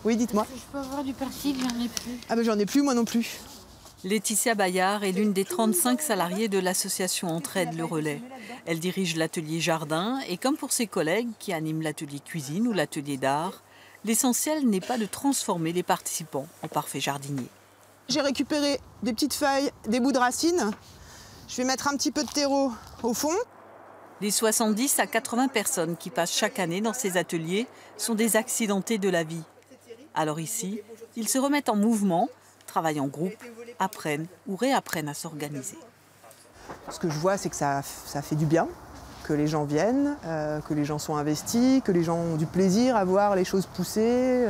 Oui, dites-moi. Je peux avoir du persil, j'en ai plus. Ah ben j'en ai plus, moi non plus. Laetitia Bayard est l'une des 35 salariées de l'association Entraide Le Relais. Elle dirige l'atelier jardin et comme pour ses collègues qui animent l'atelier cuisine ou l'atelier d'art, l'essentiel n'est pas de transformer les participants en parfaits jardiniers. J'ai récupéré des petites feuilles, des bouts de racines. Je vais mettre un petit peu de terreau au fond. Les 70 à 80 personnes qui passent chaque année dans ces ateliers sont des accidentés de la vie. Alors ici, ils se remettent en mouvement, travaillent en groupe, apprennent ou réapprennent à s'organiser. Ce que je vois, c'est que ça fait du bien, que les gens viennent, que les gens sont investis, que les gens ont du plaisir à voir les choses pousser,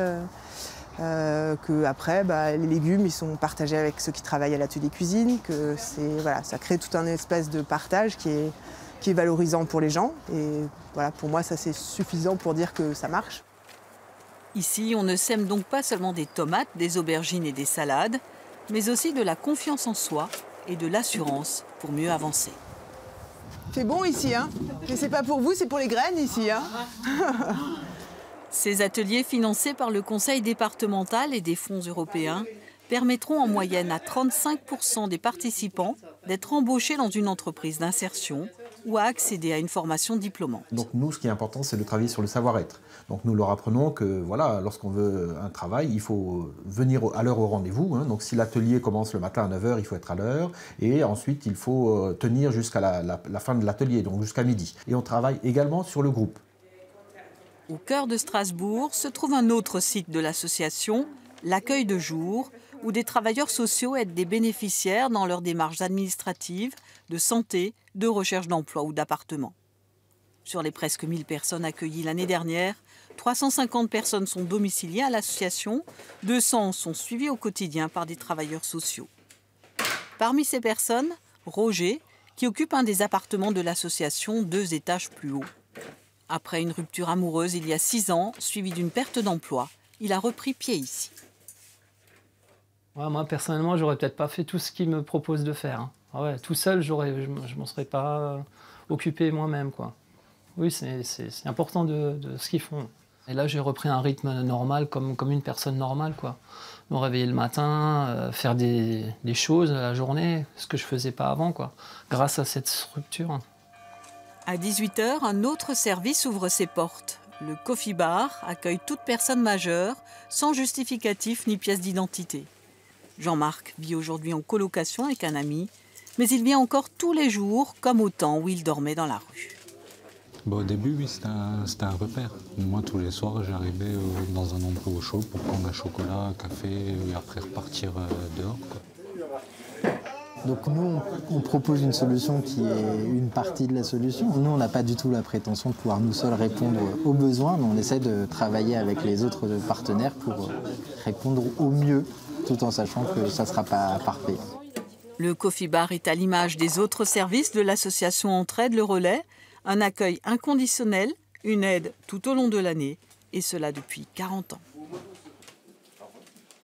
que après, les légumes ils sont partagés avec ceux qui travaillent à l'atelier cuisine, que voilà, ça crée tout un espèce de partage qui est valorisant pour les gens. Et voilà, pour moi, ça c'est suffisant pour dire que ça marche. Ici, on ne sème donc pas seulement des tomates, des aubergines et des salades, mais aussi de la confiance en soi et de l'assurance pour mieux avancer. C'est bon ici, hein? Mais c'est pas pour vous, c'est pour les graines ici, hein? Ces ateliers financés par le Conseil départemental et des fonds européens permettront en moyenne à 35% des participants d'être embauchés dans une entreprise d'insertion ou à accéder à une formation diplômante. Donc nous, ce qui est important, c'est de travailler sur le savoir-être. Donc nous leur apprenons que voilà, lorsqu'on veut un travail, il faut venir à l'heure au rendez-vous. Donc si l'atelier commence le matin à 9 h, il faut être à l'heure. Et ensuite, il faut tenir jusqu'à la fin de l'atelier, donc jusqu'à midi. Et on travaille également sur le groupe. Au cœur de Strasbourg se trouve un autre site de l'association, l'accueil de jour, où des travailleurs sociaux aident des bénéficiaires dans leurs démarches administratives, de santé, de recherche d'emploi ou d'appartement. Sur les presque 1000 personnes accueillies l'année dernière, 350 personnes sont domiciliées à l'association, 200 sont suivies au quotidien par des travailleurs sociaux. Parmi ces personnes, Roger, qui occupe un des appartements de l'association 2 étages plus haut. Après une rupture amoureuse il y a 6 ans, suivie d'une perte d'emploi, il a repris pied ici. Ouais, moi, personnellement, j'aurais peut-être pas fait tout ce qu'ils me proposent de faire. Hein. Ah ouais, tout seul, je m'en serais pas occupé moi-même, quoi. Oui, c'est important de ce qu'ils font. Et là, j'ai repris un rythme normal, comme une personne normale, quoi. Me réveiller le matin, faire des choses la journée, ce que je faisais pas avant, quoi, grâce à cette structure. À 18 h, un autre service ouvre ses portes. Le Coffee Bar accueille toute personne majeure, sans justificatif ni pièce d'identité. Jean-Marc vit aujourd'hui en colocation avec un ami, mais il vient encore tous les jours, comme au temps où il dormait dans la rue. Bon, au début, oui, c'était un repère. Moi, tous les soirs, j'arrivais dans un endroit au chaud pour prendre un chocolat, un café, et après repartir dehors, quoi. Donc nous, on propose une solution qui est une partie de la solution. Nous, on n'a pas du tout la prétention de pouvoir nous seuls répondre aux besoins, mais on essaie de travailler avec les autres partenaires pour répondre au mieux, tout en sachant que ça ne sera pas parfait. Le Coffee Bar est à l'image des autres services de l'association Entraide Le Relais, un accueil inconditionnel, une aide tout au long de l'année, et cela depuis 40 ans.